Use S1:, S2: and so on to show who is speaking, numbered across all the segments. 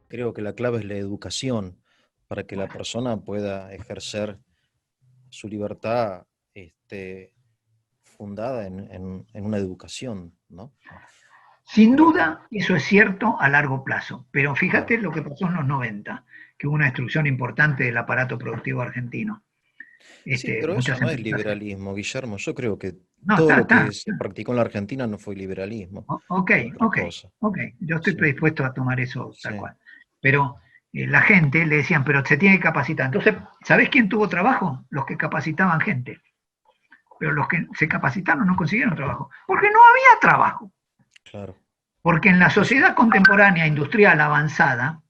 S1: Creo que la clave es la educación para que la
S2: Bueno,
S1: persona pueda ejercer su libertad fundada en una educación, ¿no?
S2: sin
S1: Creo
S2: duda, eso es cierto a largo plazo, pero
S1: claro.
S2: fíjate lo que pasó en los 90, que hubo una destrucción importante del aparato productivo argentino.
S1: Sí, pero eso
S2: Muchas
S1: no es
S2: empresas.
S1: liberalismo, Guillermo. Yo creo que
S2: No,
S1: todo
S2: está,
S1: lo
S2: está.
S1: que se practicó en la Argentina no fue liberalismo,
S2: Ok,
S1: fue otra
S2: ok,
S1: cosa.
S2: ok. Yo estoy
S1: Sí,
S2: predispuesto a tomar eso tal
S1: sí.
S2: cual. Pero la gente le decían, pero se tiene que capacitar. Entonces, ¿sabés quién tuvo trabajo? Los que capacitaban gente. Pero los que se capacitaron no consiguieron trabajo. Porque no había trabajo.
S1: Claro.
S2: Porque en la
S1: Sí, sí.
S2: sociedad contemporánea, industrial, avanzada,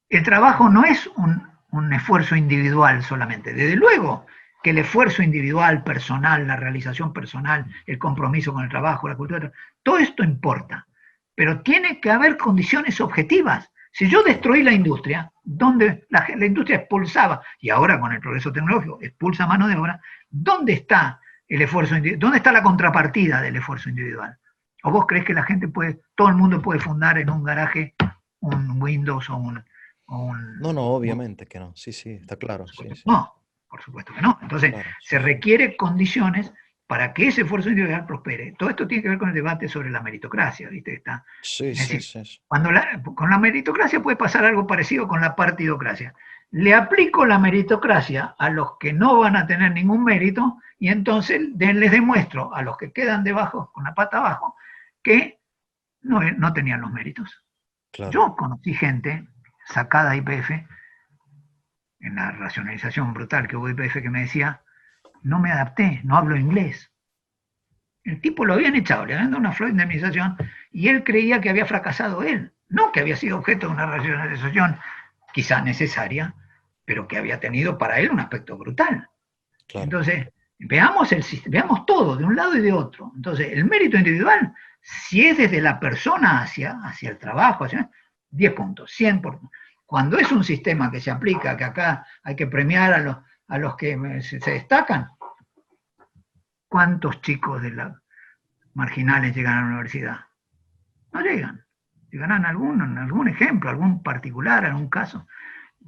S2: el trabajo no es un esfuerzo individual solamente. Desde luego que el esfuerzo individual, personal, la realización personal, el compromiso con el trabajo, la cultura, todo esto importa. Pero tiene que haber condiciones objetivas. Si yo
S1: Claro.
S2: destruí la industria, donde la industria expulsaba, y ahora con el progreso tecnológico expulsa mano de obra, ¿dónde está el esfuerzo individual? ¿Dónde está la contrapartida del esfuerzo individual? ¿O vos crees que la gente puede, todo el mundo puede fundar en un garaje un Windows o un,
S1: No, no,
S2: o
S1: obviamente que no. Sí, sí, está claro. Sí, sí.
S2: no, por supuesto que no. Entonces,
S1: Claro, sí,
S2: se
S1: sí.
S2: requiere condiciones para que ese esfuerzo individual prospere. Todo esto tiene que ver con el debate sobre la meritocracia, ¿viste? Está,
S1: Sí,
S2: es
S1: sí,
S2: decir,
S1: sí, sí.
S2: con la meritocracia puede pasar algo parecido con la partidocracia. Le aplico la meritocracia a los que no van a tener ningún mérito y entonces les demuestro a los que quedan debajo, con la pata abajo, que no tenían los méritos.
S1: Claro.
S2: Yo conocí gente sacada de IPF en la racionalización brutal que hubo de IPF que me decía, no me adapté, no hablo inglés. El tipo lo habían echado, le habían dado una flor de indemnización y él creía que había fracasado él, no que había sido objeto de una racionalización quizá necesaria, pero que había tenido para él un aspecto brutal.
S1: Claro.
S2: Entonces, veamos todo, de un lado y de otro. Entonces, el mérito individual, si es desde la persona hacia el trabajo, 10 puntos, 100 por... Cuando es un sistema que se aplica, que acá hay que premiar a los que se destacan, ¿cuántos chicos de la marginales llegan a la universidad? No llegan. Llegarán en algún ejemplo, algún particular, algún caso.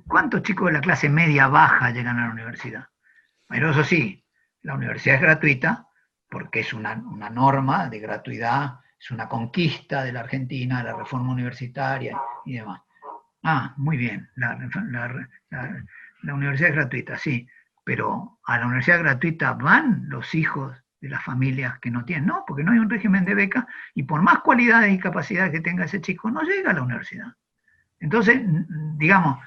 S2: ¿Cuántos chicos de la clase media baja llegan a la universidad? Pero eso sí, la universidad es gratuita porque es una norma de gratuidad, es una conquista de la Argentina, la reforma universitaria y demás. Ah, muy bien, la universidad es gratuita, sí, pero a la universidad gratuita van los hijos de las familias que no tienen, no, porque no hay un régimen de beca y por más cualidades y capacidades que tenga ese chico, no llega a la universidad. Entonces, digamos,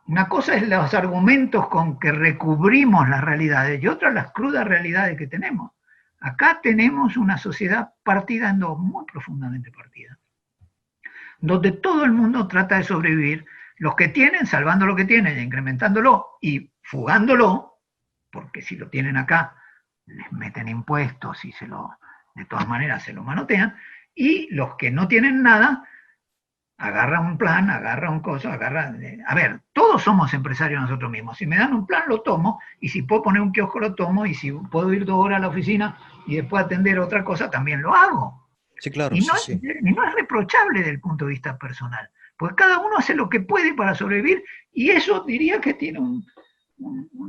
S2: una cosa es los argumentos con que recubrimos las realidades y otra las crudas realidades que tenemos. Acá tenemos una sociedad partida en dos, muy profundamente partida, donde todo el mundo trata de sobrevivir, los que tienen salvando lo que tienen, incrementándolo y fugándolo, porque si lo tienen acá, les meten impuestos y de todas maneras se lo manotean, y los que no tienen nada, agarra un plan, agarra un coso, agarra... A ver, todos somos empresarios nosotros mismos. Si me dan un plan, lo tomo, y si puedo poner un kiosco, lo tomo, y si puedo ir 2 horas a la oficina y después atender otra cosa, también lo hago.
S1: Sí, claro,
S2: Y
S1: sí, sí.
S2: no es reprochable desde el punto de vista personal, porque cada uno hace lo que puede para sobrevivir, y eso diría que tiene un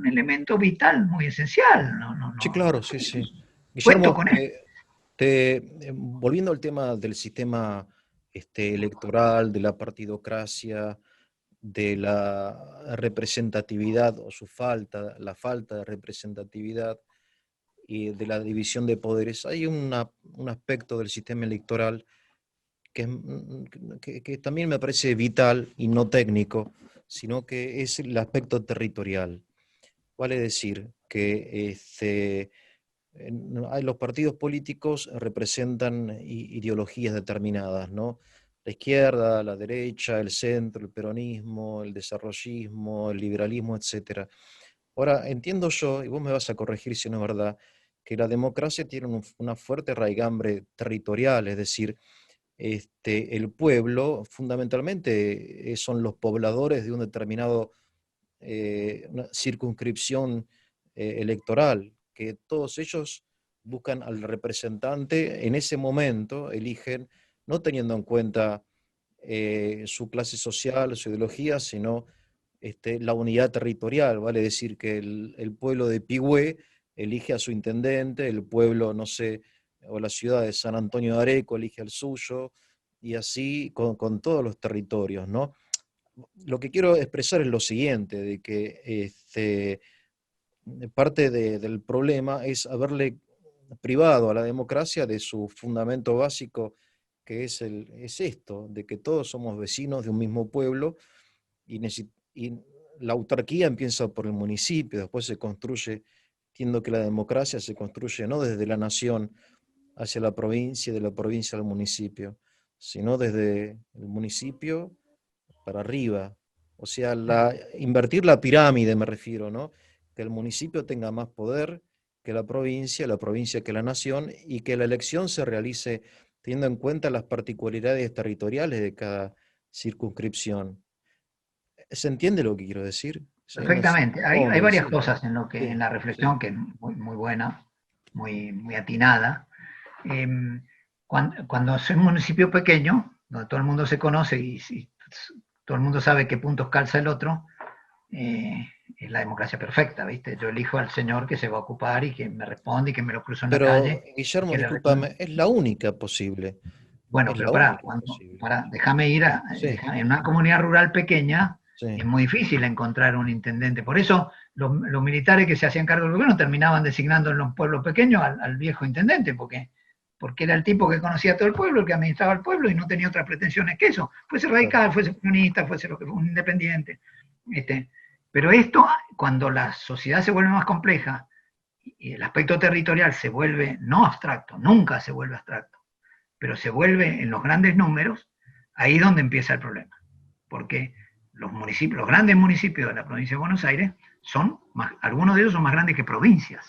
S2: elemento vital muy esencial.
S1: Sí,
S2: No
S1: claro, sí,
S2: estoy
S1: sí.
S2: puesto
S1: Guillermo,
S2: con eso.
S1: volviendo al tema del sistema electoral, de la partidocracia, de la representatividad o su falta, la falta de representatividad y de la división de poderes, hay un aspecto del sistema electoral que también me parece vital y no técnico, sino que es el aspecto territorial. Vale decir que los partidos políticos representan ideologías determinadas, ¿no? La izquierda, la derecha, el centro, el peronismo, el desarrollismo, el liberalismo, etcétera. Ahora, entiendo yo, y vos me vas a corregir si no es verdad, que la democracia tiene una fuerte raigambre territorial, es decir, el pueblo fundamentalmente son los pobladores de un determinado una circunscripción electoral, que todos ellos buscan al representante en ese momento, eligen, no teniendo en cuenta su clase social, su ideología, sino la unidad territorial, vale decir que el pueblo de Pigüé elige a su intendente, el pueblo, no sé, o la ciudad de San Antonio de Areco elige al suyo, y así con todos los territorios, ¿no? Lo que quiero expresar es lo siguiente, de que parte del problema es haberle privado a la democracia de su fundamento básico, que es esto, de que todos somos vecinos de un mismo pueblo y la autarquía empieza por el municipio, después se construye, entiendo que la democracia se construye no desde la nación hacia la provincia y de la provincia al municipio, sino desde el municipio para arriba. O sea, invertir la pirámide me refiero, ¿no? Que el municipio tenga más poder que la provincia que la nación, y que la elección se realice teniendo en cuenta las particularidades territoriales de cada circunscripción. ¿Se entiende lo que quiero decir? Sí, no sé
S2: Perfectamente. Hay
S1: cómo
S2: varias
S1: decirlo.
S2: cosas en
S1: Sí,
S2: la
S1: sí.
S2: reflexión que es muy buena, muy atinada. Cuando es un municipio pequeño, donde todo el mundo se conoce y todo el mundo sabe qué puntos calza el otro, es la democracia perfecta, ¿viste? Yo elijo al señor que se va a ocupar y que me responde y que me lo cruzo en la
S1: Pero,
S2: calle y
S1: Guillermo,
S2: que le resuelve.
S1: discúlpame, es la única posible.
S2: Bueno,
S1: Es
S2: pero
S1: la única posible.
S2: déjame ir
S1: Sí,
S2: en una comunidad rural pequeña, es
S1: sí.
S2: muy difícil encontrar un intendente. Por eso los militares que se hacían cargo del gobierno terminaban designando en los pueblos pequeños al viejo intendente, porque era el tipo que conocía a todo el pueblo, el que administraba el pueblo y no tenía otras pretensiones que eso. Fuese
S1: Claro.
S2: radical, fuese comunista, fuese lo que fue, un independiente. Este, pero esto, cuando la sociedad se vuelve más compleja y el aspecto territorial se vuelve no abstracto, nunca se vuelve abstracto, pero se vuelve en los grandes números, ahí es donde empieza el problema. Porque los grandes municipios de la provincia de Buenos Aires algunos de ellos son más grandes que provincias.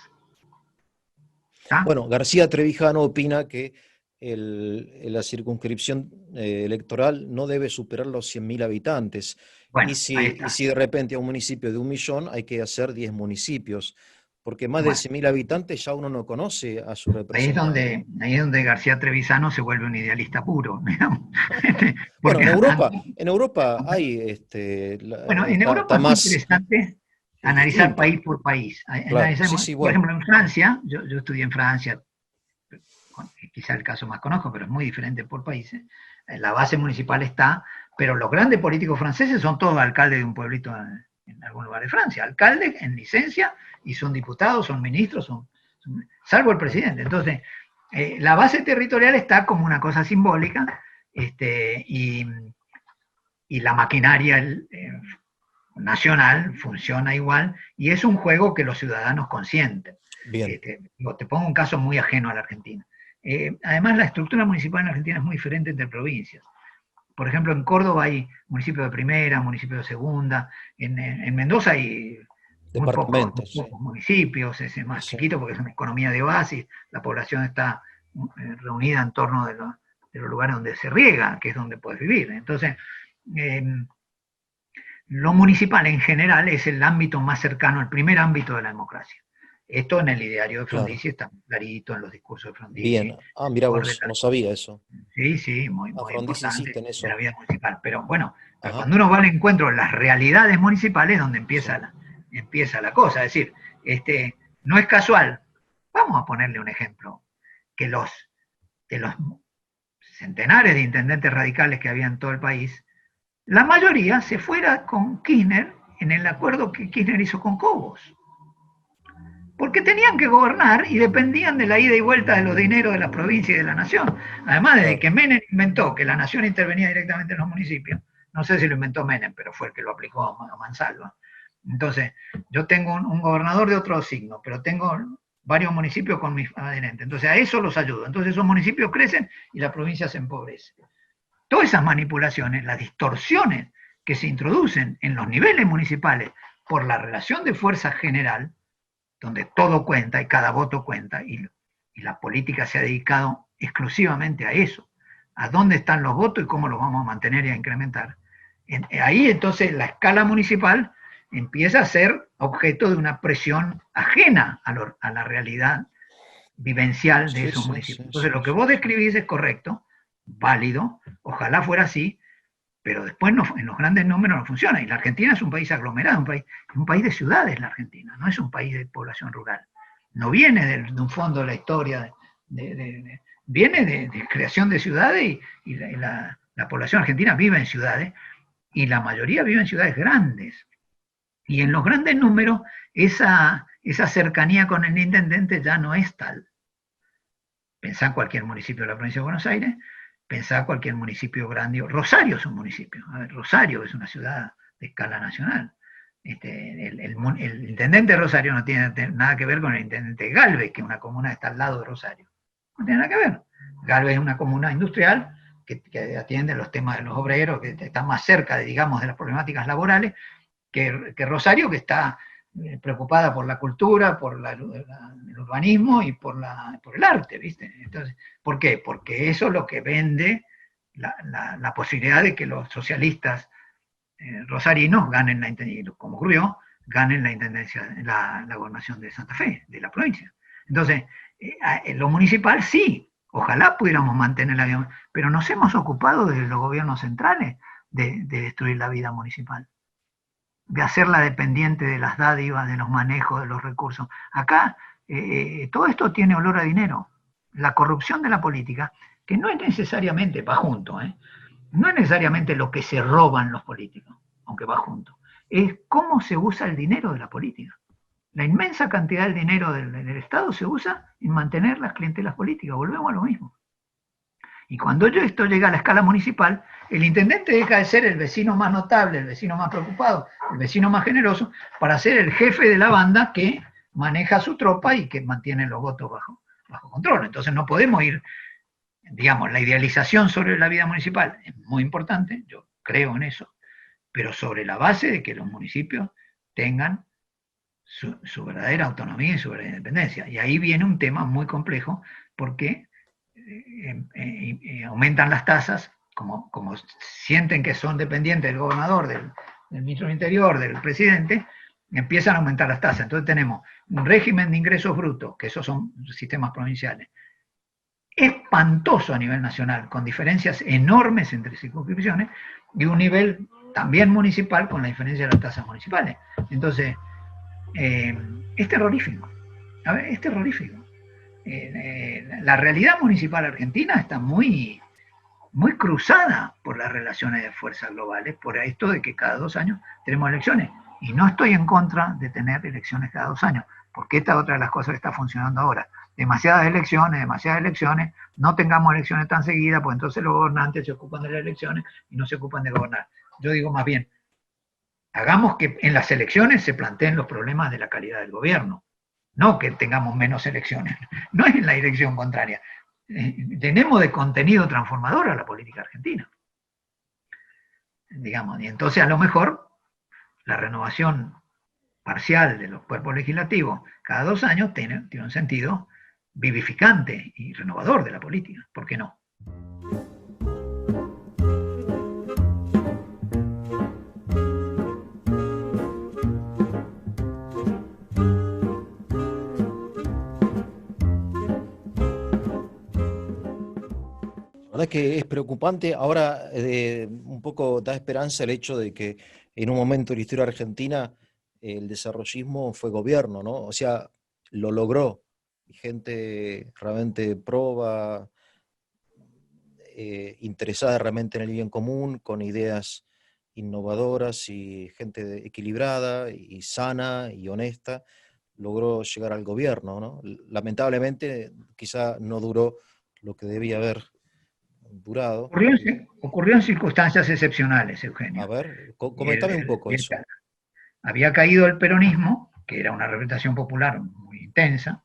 S2: ¿Está?
S1: Bueno, García Trevijano opina que la circunscripción electoral no debe superar los 100.000 habitantes. Y
S2: Bueno, ahí
S1: si, y
S2: está.
S1: si de repente a un municipio de 1.000.000 hay que hacer 10 municipios, porque más de
S2: Bueno,
S1: 100.000 habitantes ya uno no conoce a su representante.
S2: ahí es donde García Trevisano se vuelve un idealista puro, digamos.
S1: Bueno,
S2: Porque,
S1: En Europa hay,
S2: bueno, en
S1: está
S2: Europa es muy
S1: más,
S2: interesante
S1: es
S2: analizar
S1: distinto,
S2: país por país.
S1: claro. Sí, sí,
S2: Por
S1: bueno.
S2: ejemplo, en Francia, yo estudié en Francia, quizá el caso más conozco, pero es muy diferente por países. La base municipal está, pero los grandes políticos franceses son todos alcaldes de un pueblito en algún lugar de Francia, alcaldes en licencia y son diputados, son ministros, salvo el
S1: Claro.
S2: presidente. Entonces, la base territorial está como una cosa simbólica y la maquinaria nacional funciona igual y es un juego que los ciudadanos consienten.
S1: Bien,
S2: Te pongo un caso muy ajeno a la Argentina. Además, la estructura municipal en Argentina es muy diferente entre provincias. Por ejemplo, en Córdoba hay municipios de primera, municipios de segunda. En Mendoza hay muy
S1: departamentos, sí,
S2: pocos municipios, es más
S1: sí.
S2: chiquito porque es una economía de base, la población está reunida en torno de los lugares donde se riega, que es donde puedes vivir. Entonces, eh, lo municipal en general es el ámbito más cercano, el primer ámbito de la democracia. Esto en el ideario de
S1: Claro.
S2: Frondizi está clarito, en los discursos de Frondizi.
S1: Bien. Ah, mira vos, no sabía eso.
S2: Sí, sí,
S1: A
S2: muy
S1: Frondizi insiste
S2: importante
S1: en
S2: de la
S1: eso.
S2: vida municipal. Pero bueno, pero
S1: Ajá,
S2: cuando uno va al encuentro de las realidades municipales, es donde
S1: sí.
S2: empieza la cosa. Es decir, no es casual. Vamos a ponerle un ejemplo. Que de los centenares de intendentes radicales que había en todo el país, la mayoría se fuera con Kirchner en el acuerdo que Kirchner hizo con Cobos. Porque tenían que gobernar y dependían de la ida y vuelta de los dineros de la provincia y de la nación. Además, desde
S1: Claro.
S2: que Menem inventó que la nación intervenía directamente en los municipios, no sé si lo inventó Menem, pero fue el que lo aplicó a Mansalva. Entonces, yo tengo un gobernador de otro signo, pero tengo varios municipios con mis adherentes. Entonces, a eso los ayudo. Entonces, esos municipios crecen y la provincia se empobrece. Todas esas manipulaciones, las distorsiones que se introducen en los niveles municipales por la relación de fuerza general, donde todo cuenta y cada voto cuenta, y la política se ha dedicado exclusivamente a eso, a dónde están los votos y cómo los vamos a mantener y a incrementar. Ahí entonces la escala municipal empieza a ser objeto de una presión ajena a la realidad vivencial de
S1: Sí,
S2: esos
S1: sí,
S2: municipios.
S1: sí,
S2: Entonces
S1: sí,
S2: lo que
S1: sí,
S2: vos
S1: sí.
S2: describís es correcto, válido, ojalá fuera así, pero después en los grandes números no funciona. Y la Argentina es un país aglomerado, un país de ciudades la Argentina, no es un país de población rural. No viene de un fondo de la historia, viene de creación de ciudades y la población argentina vive en ciudades y la mayoría vive en ciudades grandes. Y en los grandes números esa cercanía con el intendente ya no es tal. Pensá en cualquier municipio de la provincia de Buenos Aires, pensá en cualquier municipio grande. Rosario es un municipio. A ver, Rosario es una ciudad de escala nacional. El intendente de Rosario no tiene nada que ver con el intendente de Galvez, que es una comuna que está al lado de Rosario. No tiene nada que ver. Galvez es una comuna industrial que atiende los temas de los obreros, que está más cerca, digamos, de las problemáticas laborales, que Rosario, que está preocupada por la cultura, por el urbanismo y por el arte, ¿viste? Entonces, ¿por qué? Porque eso es lo que vende la posibilidad de que los socialistas rosarinos ganen la intendencia, como ocurrió, ganen la intendencia, la gobernación de Santa Fe, de la provincia. Entonces, lo municipal sí, ojalá pudiéramos mantener la vida, pero nos hemos ocupado desde los gobiernos centrales de destruir la vida municipal, de hacerla dependiente de las dádivas, de los manejos, de los recursos. Acá todo esto tiene olor a dinero. La corrupción de la política, que no es necesariamente, va junto, no es necesariamente lo que se roban los políticos, aunque va junto, es cómo se usa el dinero de la política. La inmensa cantidad del dinero del Estado se usa en mantener las clientelas políticas, volvemos a lo mismo. Y cuando esto llega a la escala municipal, el intendente deja de ser el vecino más notable, el vecino más preocupado, el vecino más generoso, para ser el jefe de la banda que maneja su tropa y que mantiene los votos bajo control. Entonces no podemos ir, digamos, la idealización sobre la vida municipal es muy importante, yo creo en eso, pero sobre la base de que los municipios tengan su verdadera autonomía y su verdadera independencia. Y ahí viene un tema muy complejo, porque aumentan las tasas, como sienten que son dependientes del gobernador, del ministro del Interior, del presidente, empiezan a aumentar las tasas. Entonces tenemos un régimen de ingresos brutos, que esos son sistemas provinciales, espantoso a nivel nacional, con diferencias enormes entre circunscripciones, y un nivel también municipal con la diferencia de las tasas municipales. Entonces, es terrorífico. A ver, es terrorífico. La realidad municipal argentina está muy cruzada por las relaciones de fuerzas globales, por esto de que cada 2 años tenemos elecciones. Y no estoy en contra de tener elecciones cada 2 años, porque esta es otra de las cosas que está funcionando ahora. Demasiadas elecciones, no tengamos elecciones tan seguidas, pues entonces los gobernantes se ocupan de las elecciones y no se ocupan de gobernar. Yo digo más bien, hagamos que en las elecciones se planteen los problemas de la calidad del gobierno, no que tengamos menos elecciones, no es en la dirección contraria. Tenemos de contenido transformador a la política argentina, digamos, y entonces a lo mejor la renovación parcial de los cuerpos legislativos cada 2 años tiene un sentido vivificante y renovador de la política, ¿por qué no?
S1: La verdad es que es preocupante. Ahora un poco da esperanza el hecho de que en un momento de la historia argentina el desarrollismo fue gobierno, ¿no? O sea, lo logró. Y gente realmente proba, interesada realmente en el bien común, con ideas innovadoras y gente equilibrada y sana y honesta, logró llegar al gobierno, ¿no? Lamentablemente quizá no duró lo que debía haber durado.
S2: Ocurrió en circunstancias excepcionales, Eugenio.
S1: A ver, comentame un poco eso.
S2: Había caído el peronismo, que era una representación popular muy intensa.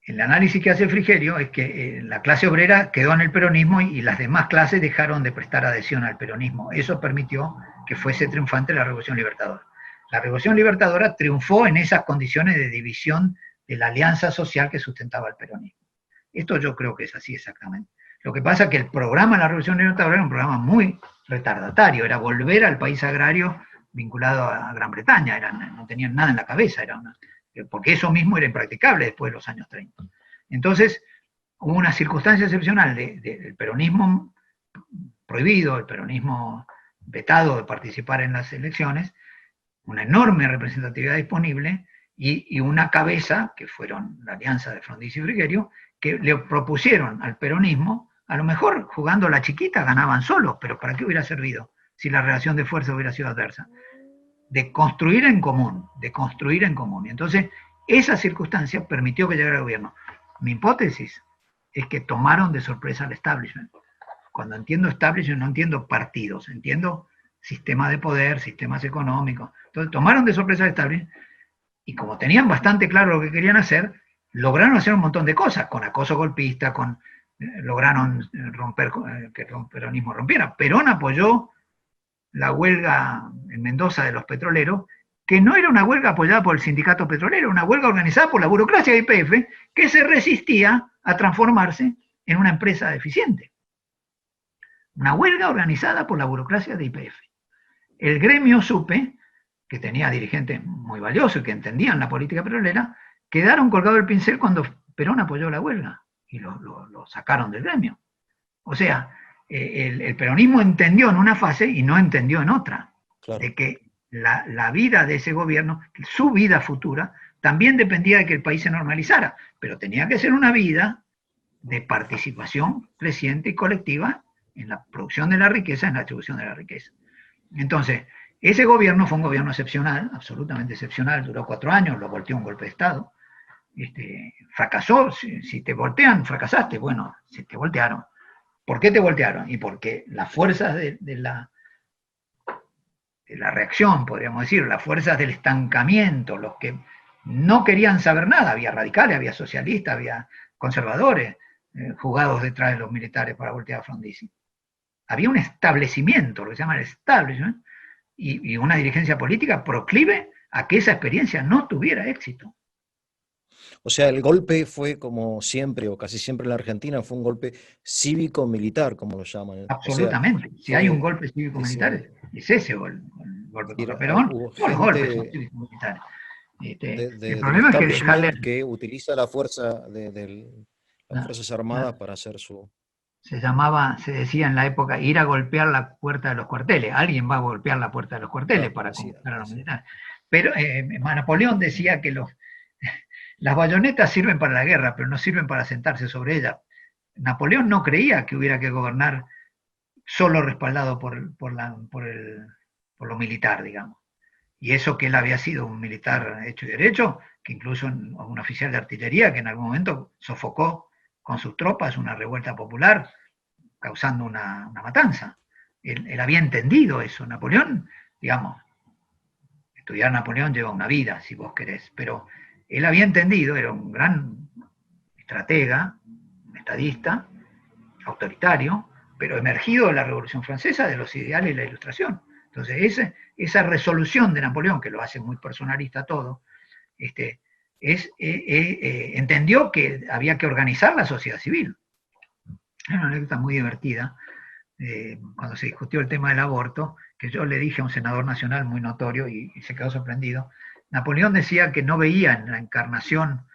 S2: El análisis que hace Frigerio es que la clase obrera quedó en el peronismo y las demás clases dejaron de prestar adhesión al peronismo. Eso permitió que fuese triunfante la Revolución Libertadora. La Revolución Libertadora triunfó en esas condiciones de división de la alianza social que sustentaba el peronismo. Esto yo creo que es así exactamente. Lo que pasa es que el programa de la Revolución Libertadora era un programa muy retardatario, era volver al país agrario vinculado a Gran Bretaña, no tenían nada en la cabeza, porque eso mismo era impracticable después de los años 30. Entonces, hubo una circunstancia excepcional del peronismo prohibido, el peronismo vetado de participar en las elecciones, una enorme representatividad disponible y una cabeza, que fueron la alianza de Frondizi y Frigerio, que le propusieron al peronismo, a lo mejor jugando la chiquita ganaban solos, pero ¿para qué hubiera servido si la relación de fuerza hubiera sido adversa? De construir en común, de construir en común. Y entonces, esa circunstancia permitió que llegara el gobierno. Mi hipótesis es que tomaron de sorpresa al establishment. Cuando entiendo establishment no entiendo partidos, entiendo sistema de poder, sistemas económicos. Entonces tomaron de sorpresa al establishment y como tenían bastante claro lo que querían hacer, lograron hacer un montón de cosas, con acoso golpista, lograron romper, que el peronismo rompiera. Perón apoyó la huelga en Mendoza de los petroleros, que no era una huelga apoyada por el sindicato petrolero, una huelga organizada por la burocracia de YPF, que se resistía a transformarse en una empresa deficiente. Una huelga organizada por la burocracia de YPF. El gremio SUPE, que tenía dirigentes muy valiosos y que entendían la política petrolera, quedaron colgados del pincel cuando Perón apoyó la huelga y lo sacaron del gremio. O sea, el peronismo entendió en una fase y no entendió en otra, claro, de que la vida de ese gobierno, su vida futura, también dependía de que el país se normalizara, pero tenía que ser una vida de participación creciente y colectiva en la producción de la riqueza, en la distribución de la riqueza. Entonces, ese gobierno fue un gobierno excepcional, absolutamente excepcional, duró 4 años, lo volteó un golpe de Estado, fracasó, si te voltean, fracasaste, bueno, si te voltearon. ¿Por qué te voltearon? Y porque las fuerzas de la reacción, podríamos decir, las fuerzas del estancamiento, los que no querían saber nada, había radicales, había socialistas, había conservadores, jugados detrás de los militares para voltear a Frondizi. Había un establecimiento, lo que se llama el establishment, y una dirigencia política proclive a que esa experiencia no tuviera éxito.
S1: O sea, el golpe fue como siempre, o casi siempre en la Argentina, fue un golpe cívico-militar, como lo llaman.
S2: Absolutamente. O sea, si hay un golpe cívico-militar, es ese golpe contra Perón. Todos los golpes son cívico-militares.
S1: El problema es que dejarle... que utiliza la fuerza de las Fuerzas Armadas para hacer su...
S2: Se decía en la época, ir a golpear la puerta de los cuarteles. Alguien va a golpear la puerta de los cuarteles para convocar a los militares. Pero Napoleón decía que las bayonetas sirven para la guerra, pero no sirven para sentarse sobre ellas. Napoleón no creía que hubiera que gobernar solo respaldado por lo militar, digamos. Y eso que él había sido un militar hecho y derecho, que incluso un oficial de artillería que en algún momento sofocó con sus tropas una revuelta popular, causando una matanza. Él había entendido eso. Napoleón, digamos, estudiar Napoleón lleva una vida, si vos querés, pero él había entendido, era un gran estratega, estadista, autoritario, pero emergido de la Revolución Francesa, de los ideales y la Ilustración. Entonces, esa resolución de Napoleón, que lo hace muy personalista todo, entendió que había que organizar la sociedad civil. Hay una anécdota muy divertida, cuando se discutió el tema del aborto, que yo le dije a un senador nacional muy notorio y se quedó sorprendido. Napoleón decía que no veía en la encarnación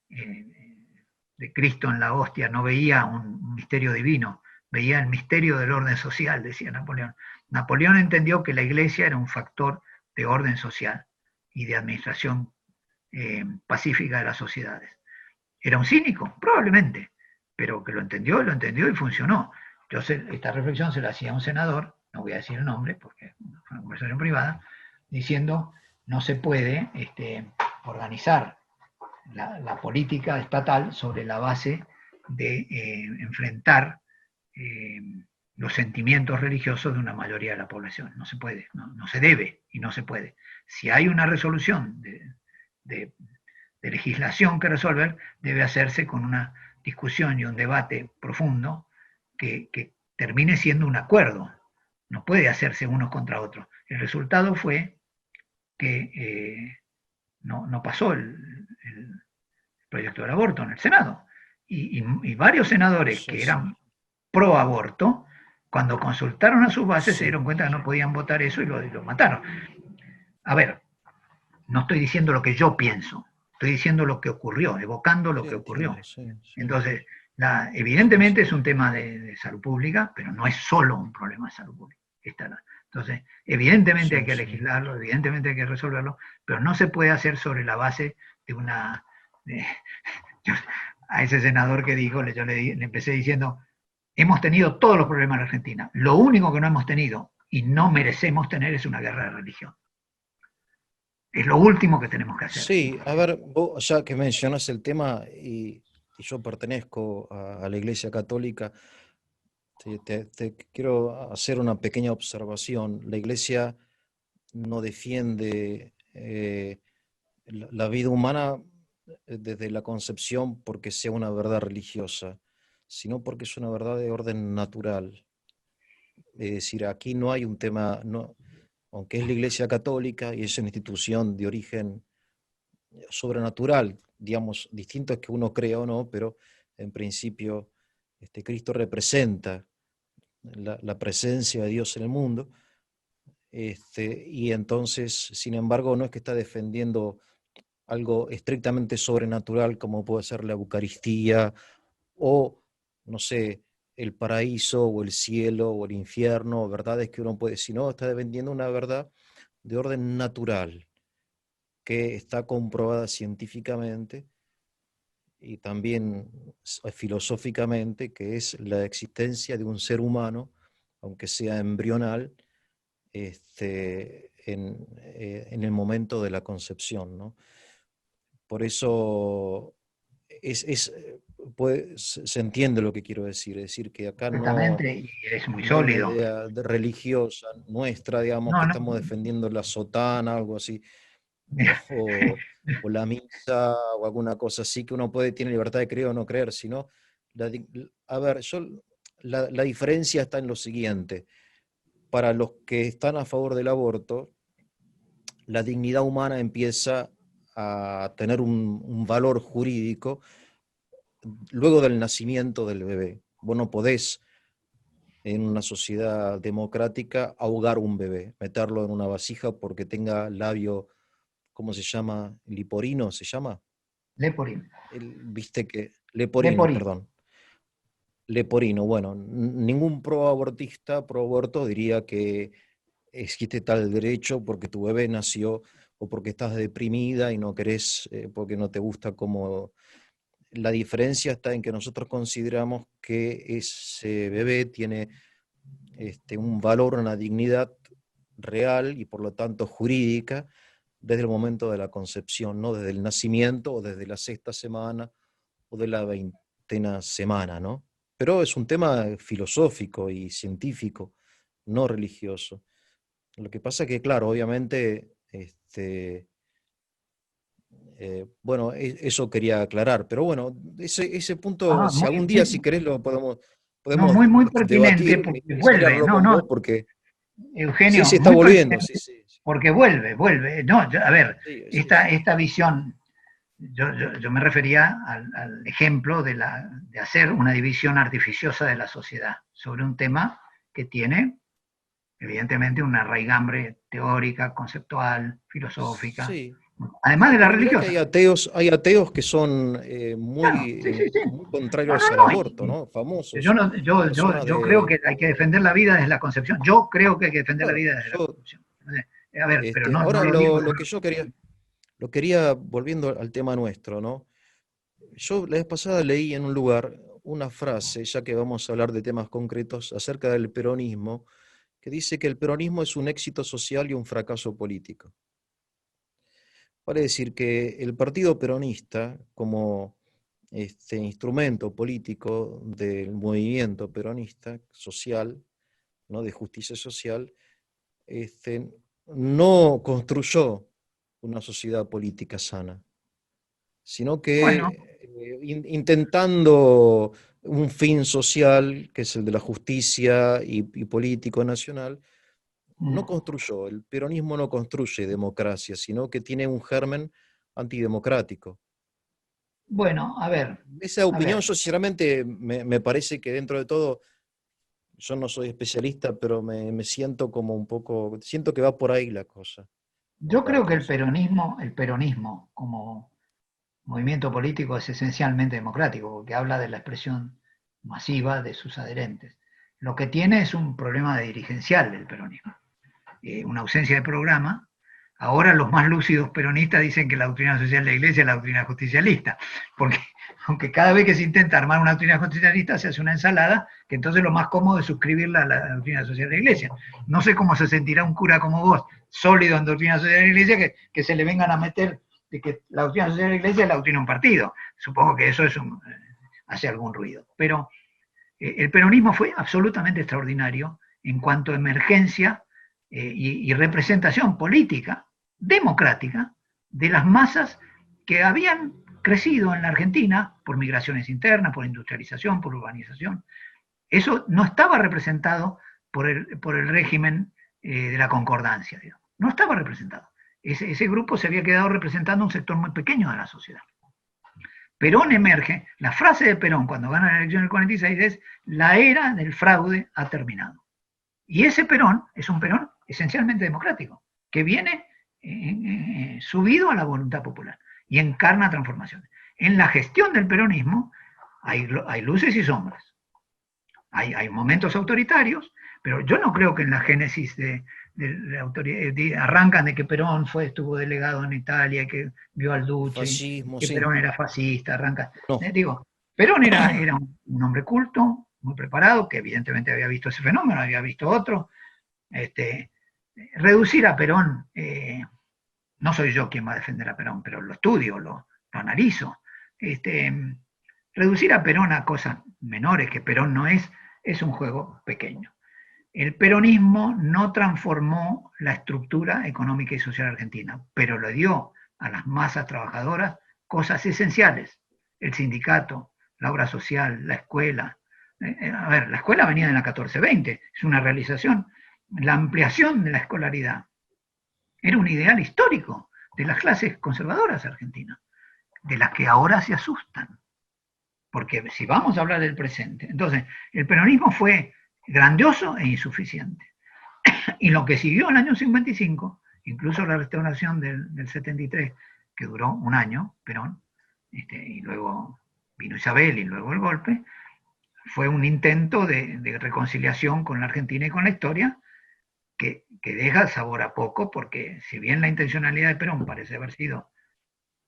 S2: de Cristo en la hostia, no veía un misterio divino, veía el misterio del orden social, decía Napoleón. Napoleón entendió que la iglesia era un factor de orden social y de administración pacífica de las sociedades. ¿Era un cínico? Probablemente, pero que lo entendió y funcionó. Yo esta reflexión se la hacía a un senador, no voy a decir el nombre porque fue una conversación privada, diciendo no se puede organizar la política estatal sobre la base de enfrentar los sentimientos religiosos de una mayoría de la población. No se puede, no se debe y no se puede. Si hay una resolución de legislación que resolver, debe hacerse con una discusión y un debate profundo que termine siendo un acuerdo. No puede hacerse unos contra otros. El resultado fue que no pasó el proyecto del aborto en el Senado. Y varios senadores que eran pro aborto, cuando consultaron a sus bases, se dieron cuenta que no podían votar eso y lo mataron. A ver, no estoy diciendo lo que yo pienso, estoy diciendo lo que ocurrió, evocando lo que ocurrió. Entonces, evidentemente es un tema de salud pública, pero no es solo un problema de salud pública. Entonces, evidentemente hay
S1: Sí,
S2: que
S1: sí.
S2: legislarlo, evidentemente hay que resolverlo, pero no se puede hacer sobre la base de una... de- yo- a ese senador que dijo, le empecé diciendo, hemos tenido todos los problemas en Argentina. Lo único que no hemos tenido y no merecemos tener es una guerra de religión. Es lo último que tenemos que hacer.
S1: Sí, a ver, vos ya que mencionas el tema y yo pertenezco a la Iglesia Católica, te quiero hacer una pequeña observación. La Iglesia no defiende la vida humana desde la concepción porque sea una verdad religiosa, sino porque es una verdad de orden natural. Es decir, aquí no hay un tema, no, aunque es la Iglesia Católica y es una institución de origen sobrenatural, digamos, distinto es que uno crea o no, pero en principio Cristo representa la presencia de Dios en el mundo, y entonces, sin embargo, no es que está defendiendo algo estrictamente sobrenatural como puede ser la Eucaristía o, no sé, el paraíso o el cielo o el infierno, verdades que uno puede, sino está defendiendo una verdad de orden natural que está comprobada científicamente y también filosóficamente, que es la existencia de un ser humano, aunque sea embrional, en el momento de la concepción, ¿no? Por eso se entiende lo que quiero decir, es decir, que acá no,
S2: Perfectamente, y es muy
S1: no hay una
S2: sólido.
S1: idea religiosa nuestra, digamos,
S2: No,
S1: que
S2: no.
S1: estamos defendiendo la sotana, algo así, o, o la misa, o alguna cosa así, que uno tiene libertad de creer o no creer, sino, a ver, la diferencia está en lo siguiente, para los que están a favor del aborto, la dignidad humana empieza a tener un valor jurídico luego del nacimiento del bebé. Vos no podés en una sociedad democrática ahogar un bebé, meterlo en una vasija porque tenga labio, ¿cómo se llama? Liporino, ¿se llama?
S2: Leporin.
S1: Viste que, leporino,
S2: Leporin.
S1: perdón. Leporino, bueno, ningún pro aborto diría que existe tal derecho porque tu bebé nació o porque estás deprimida y no querés, porque no te gusta como... La diferencia está en que nosotros consideramos que ese bebé tiene un valor, una dignidad real y por lo tanto jurídica desde el momento de la concepción, no desde el nacimiento o desde la sexta semana o de la veintena semana, ¿no? Pero es un tema filosófico y científico, no religioso. Lo que pasa que, claro, obviamente, bueno, eso quería aclarar, pero bueno, ese punto,
S2: Ah,
S1: si algún día, si querés, lo podemos,
S2: no,
S1: podemos
S2: muy pertinente
S1: debatir. Me
S2: porque
S1: gustaría
S2: vuelve.
S1: hablarlo
S2: No,
S1: con
S2: no,
S1: vos porque sí,
S2: Eugenio,
S1: sí, está
S2: muy
S1: volviendo, sí,
S2: pertinente
S1: sí, sí,
S2: porque vuelve. No, a ver,
S1: sí, sí, sí.
S2: esta visión, yo me refería al ejemplo de hacer una división artificiosa de la sociedad sobre un tema que tiene, evidentemente, una raigambre teórica, conceptual, filosófica,
S1: Sí,
S2: además
S1: sí,
S2: de la
S1: pero mirá que
S2: religiosa.
S1: hay ateos que son
S2: Claro, sí, sí, sí.
S1: muy
S2: No,
S1: contrarios al
S2: no, no.
S1: aborto, ¿no?
S2: Yo,
S1: Famosos,
S2: no,
S1: personas
S2: yo creo
S1: de...
S2: que hay que defender la vida desde la concepción. Yo creo que hay que defender la
S1: Claro,
S2: vida desde la
S1: yo,
S2: concepción. A ver, pero no, no
S1: ahora
S2: lo digo.
S1: lo que yo quería, volviendo al tema nuestro, ¿no? Yo la vez pasada leí en un lugar una frase, ya que vamos a hablar de temas concretos, acerca del peronismo, que dice que el peronismo es un éxito social y un fracaso político. Vale decir que el partido peronista, como este instrumento político del movimiento peronista social, ¿no? De justicia social, no construyó una sociedad política sana, sino
S2: Bueno,
S1: que intentando un fin social, que es el de la justicia y político nacional, no
S2: mm,
S1: construyó, el peronismo no construye democracia, sino que tiene un germen antidemocrático.
S2: bueno,
S1: Esa
S2: a
S1: opinión,
S2: ver.
S1: yo sinceramente me parece que dentro de todo, yo no soy especialista, pero me siento como un poco, siento que va por ahí la cosa,
S2: Yo
S1: la
S2: creo que
S1: cosa.
S2: el peronismo como movimiento político es esencialmente democrático, porque habla de la expresión masiva de sus adherentes. Lo que tiene es un problema dirigencial del peronismo. una ausencia de programa. Ahora los más lúcidos peronistas dicen que la doctrina social de la Iglesia es la doctrina justicialista, porque aunque cada vez que se intenta armar una doctrina justicialista se hace una ensalada, que entonces lo más cómodo es suscribirla a la doctrina social de la Iglesia. No sé cómo se sentirá un cura como vos, sólido en doctrina social de la Iglesia, que se le vengan a meter de que la doctrina social de la Iglesia es la doctrina de un partido. Supongo que eso hace algún ruido. Pero el peronismo fue absolutamente extraordinario en cuanto a emergencia y representación política democrática de las masas que habían crecido en la Argentina por migraciones internas, por industrialización, por urbanización. Eso no estaba representado por el régimen de la concordancia, digamos. No estaba representado. Ese grupo se había quedado representando un sector muy pequeño de la sociedad. Perón emerge, la frase de Perón cuando gana la elección del 46 es: la era del fraude ha terminado. Y ese Perón es un Perón esencialmente democrático, que viene subido a la voluntad popular y encarna transformaciones. En la gestión del peronismo hay luces y sombras. Hay momentos autoritarios, pero yo no creo que en la génesis de la autoridad arrancan de que Perón estuvo delegado en Italia, que vio al Duce,
S1: Fascismo,
S2: que
S1: sí.
S2: Perón era fascista, arranca.
S1: No.
S2: Digo, Perón era un hombre culto, muy preparado, que evidentemente había visto ese fenómeno, había visto otro. Reducir a Perón, no soy yo quien va a defender a Perón, pero lo estudio, lo analizo. Reducir a Perón a cosas menores, que Perón no es un juego pequeño. El peronismo no transformó la estructura económica y social argentina, pero le dio a las masas trabajadoras cosas esenciales: el sindicato, la obra social, la escuela. A ver, la escuela venía de la 1420, es una realización. La ampliación de la escolaridad era un ideal histórico de las clases conservadoras argentinas, de las que ahora se asustan. Porque si vamos a hablar del presente, entonces el peronismo fue grandioso e insuficiente. Y lo que siguió en el año 55, incluso la restauración del 73, que duró un año, Perón, y luego vino Isabel y luego el golpe, fue un intento de reconciliación con la Argentina y con la historia, que deja sabor a poco, porque si bien la intencionalidad de Perón parece haber sido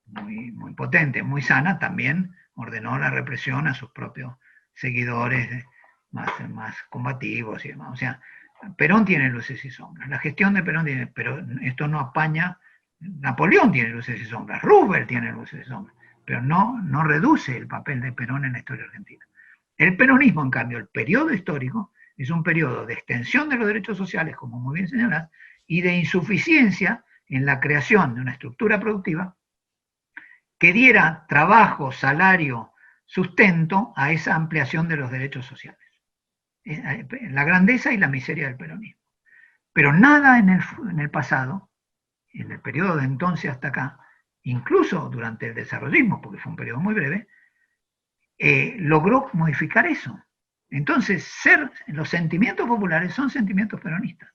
S2: muy, muy potente, muy sana, también ordenó la represión a sus propios seguidores más combativos y demás. O sea, Perón tiene luces y sombras. La gestión de Perón tiene, pero esto no apaña. Napoleón tiene luces y sombras, Roosevelt tiene luces y sombras, pero no reduce el papel de Perón en la historia argentina. El peronismo, en cambio, el periodo histórico, es un periodo de extensión de los derechos sociales, como muy bien señalás, y de insuficiencia en la creación de una estructura productiva que diera trabajo, salario, sustento a esa ampliación de los derechos sociales. La grandeza y la miseria del peronismo. Pero nada en el pasado, en el periodo de entonces hasta acá, incluso durante el desarrollismo, porque fue un periodo muy breve, logró modificar eso. Entonces, los sentimientos populares son sentimientos peronistas.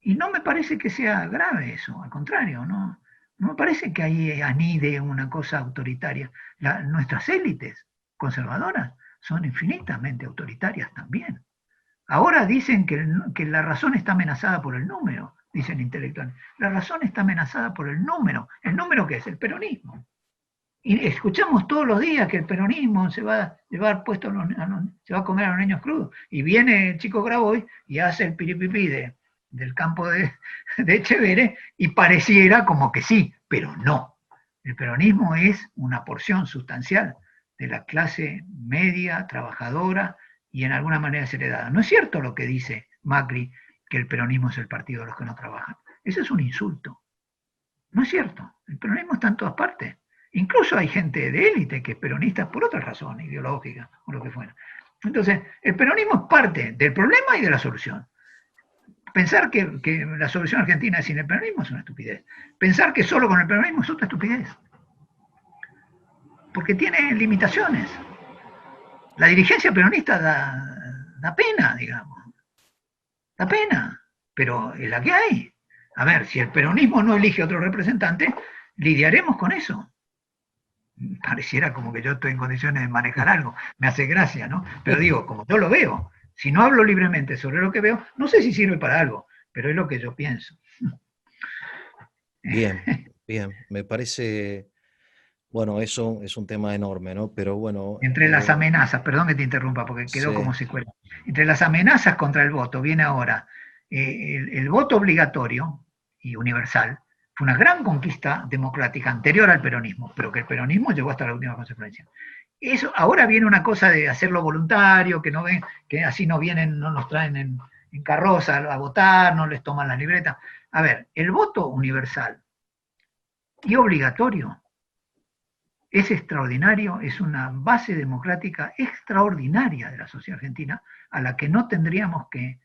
S2: Y no me parece que sea grave eso, al contrario, no me parece que ahí anide una cosa autoritaria. Nuestras élites conservadoras son infinitamente autoritarias también. Ahora dicen que la razón está amenazada por el número, dicen intelectuales. La razón está amenazada por el número. ¿El número qué es? El peronismo. Y escuchamos todos los días que el peronismo se va a llevar puesto se va a comer a los niños crudos. Y viene el chico Grabois y hace el piripipí del campo de Echeverre, y pareciera como que sí, pero no. El peronismo es una porción sustancial de la clase media, trabajadora y en alguna manera desheredada. No es cierto lo que dice Macri, que el peronismo es el partido de los que no trabajan. Eso es un insulto. No es cierto. El peronismo está en todas partes. Incluso hay gente de élite que es peronista por otras razones, ideológicas o lo que fuera. Entonces, el peronismo es parte del problema y de la solución. Pensar que la solución argentina es sin el peronismo es una estupidez. Pensar que solo con el peronismo es otra estupidez. Porque tiene limitaciones. La dirigencia peronista da pena, digamos. Da pena, pero es la que hay. A ver, si el peronismo no elige otro representante, lidiaremos con eso. Pareciera como que yo estoy en condiciones de manejar algo. Me hace gracia, ¿no? Pero digo, como yo lo veo, si no hablo libremente sobre lo que veo, no sé si sirve para algo, pero es lo que yo pienso.
S1: Bien, bien, me parece, bueno, eso es un tema enorme, ¿no? Pero bueno,
S2: Entre las amenazas, perdón que te interrumpa porque quedó como
S1: sí,
S2: secuela, entre las amenazas contra el voto viene ahora el voto obligatorio y universal, fue una gran conquista democrática anterior al peronismo, pero que el peronismo llegó hasta la última consecuencia. Eso, ahora viene una cosa de hacerlo voluntario, que no ven, que así no vienen, no nos traen en carroza a votar, no les toman las libretas. A ver, el voto universal y obligatorio es extraordinario, es una base democrática extraordinaria de la sociedad argentina a la que no tendríamos que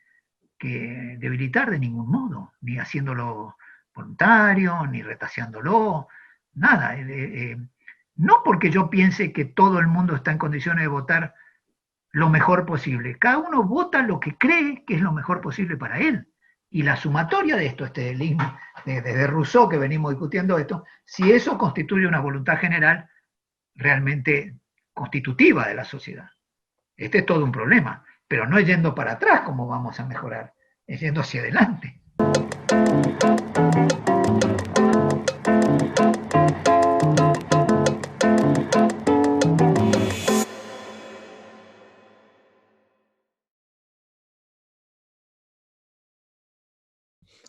S2: debilitar de ningún modo, ni haciéndolo voluntario, ni retaseándolo, nada. No porque yo piense que todo el mundo está en condiciones de votar lo mejor posible. Cada uno vota lo que cree que es lo mejor posible para él. Y la sumatoria de esto, desde Rousseau que venimos discutiendo esto, si eso constituye una voluntad general realmente constitutiva de la sociedad. Este es todo un problema, pero no es yendo para atrás como vamos a mejorar, es yendo hacia adelante.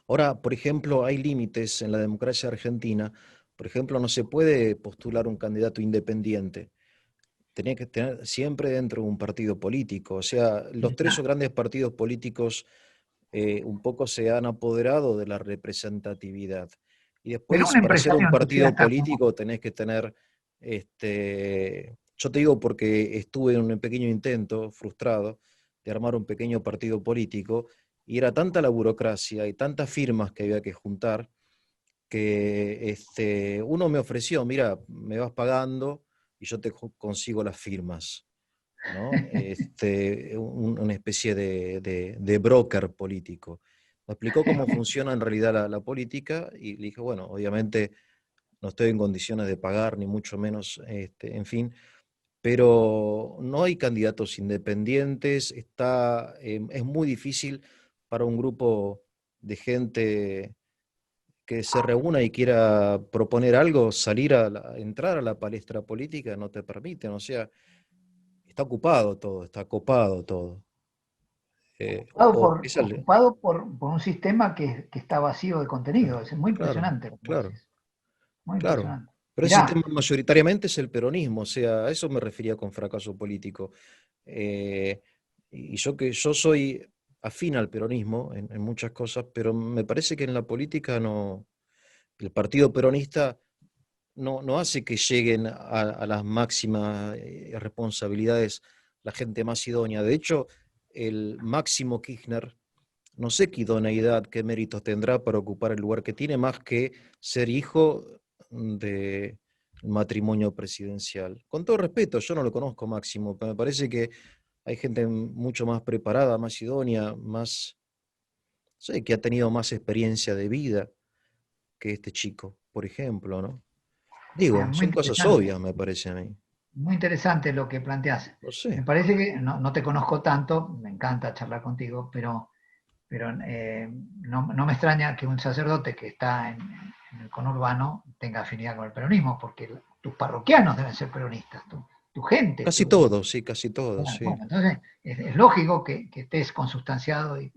S1: ahora, por ejemplo, hay límites en la democracia argentina. Por ejemplo, no se puede postular un candidato independiente. Tenía que tener siempre dentro de un partido político. O sea, los tres o grandes partidos políticos un poco se han apoderado de la representatividad. Y
S2: Pero
S1: después,
S2: un
S1: para ser un
S2: empresario
S1: partido
S2: entusiasta como...
S1: político, tenés que tener, yo te digo porque estuve en un pequeño intento frustrado de armar un pequeño partido político, y era tanta la burocracia y tantas firmas que había que juntar, que uno me ofreció, mira, me vas pagando y yo te consigo las firmas, ¿no? Una especie de broker político. Me explicó cómo funciona en realidad la política y le dije, bueno, obviamente no estoy en condiciones de pagar, ni mucho menos, en fin, pero no hay candidatos independientes, es muy difícil para un grupo de gente que se reúna y quiera proponer algo, entrar a la palestra política, no te permiten, o sea, está ocupado todo, está copado todo.
S2: ocupado por un sistema que está vacío de contenido. Es muy
S1: Claro,
S2: impresionante lo que
S1: claro,
S2: haces. Muy
S1: claro.
S2: impresionante.
S1: Pero ese
S2: Mirá,
S1: sistema mayoritariamente es el peronismo, o sea, a eso me refería con fracaso político. Eh, y yo soy afín al peronismo en muchas cosas, pero me parece que en la política no, el partido peronista no hace que lleguen a las máximas responsabilidades la gente más idónea. De hecho, el Máximo Kirchner, no sé qué idoneidad, qué méritos tendrá para ocupar el lugar que tiene, más que ser hijo de matrimonio presidencial. Con todo respeto, yo no lo conozco Máximo, pero me parece que hay gente mucho más preparada, más idónea, más, no sé, que ha tenido más experiencia de vida que este chico, por ejemplo, ¿no? Digo,
S2: muy
S1: son cosas
S2: interesante.
S1: obvias, me parece a mí.
S2: Muy interesante lo que planteas.
S1: No sé.
S2: Me parece que no te conozco tanto, me encanta charlar contigo, pero no me extraña que un sacerdote que está en el conurbano tenga afinidad con el peronismo, porque tus parroquianos deben ser peronistas, tu gente.
S1: Casi todos, sí, casi todos, sí.
S2: Bueno, entonces es lógico que estés consustanciado.
S1: Sí,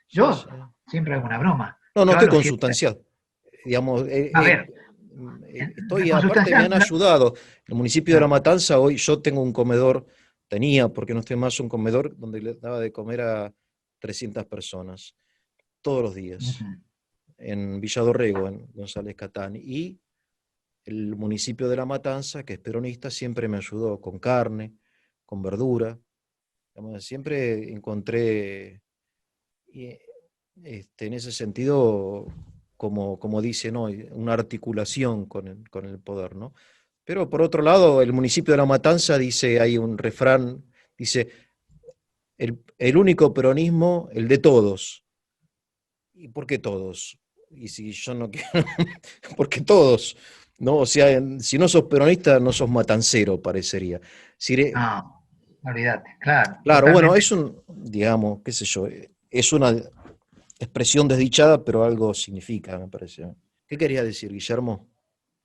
S2: Yo
S1: sí.
S2: siempre hago una broma.
S1: No, no
S2: Yo a
S1: estoy
S2: los 7,
S1: consustanciado. Digamos,
S2: a ver,
S1: estoy, aparte me
S2: consustancial,
S1: han ayudado. El municipio de La
S2: claro,
S1: Matanza, hoy yo tengo un comedor, tenía, porque no estoy más, un comedor donde le daba de comer a 300 personas, todos los días, en Villa Dorrego, en González Catán. Y el municipio de La Matanza, que es peronista, siempre me ayudó con carne, con verdura. Digamos, siempre encontré, y, en ese sentido, como dice, ¿no? Una articulación con el poder, ¿no? Pero por otro lado, el municipio de La Matanza dice, hay un refrán, dice, el único peronismo, el de todos. ¿Y por qué todos? Y si yo no quiero, ¿por qué todos? ¿No? O sea, si no sos peronista, no sos matancero, parecería.
S2: no, olvídate, claro,
S1: Claro, bueno,
S2: totalmente.
S1: es un, digamos, qué sé yo, es una expresión desdichada, pero algo significa, me parece. ¿Qué quería decir, Guillermo?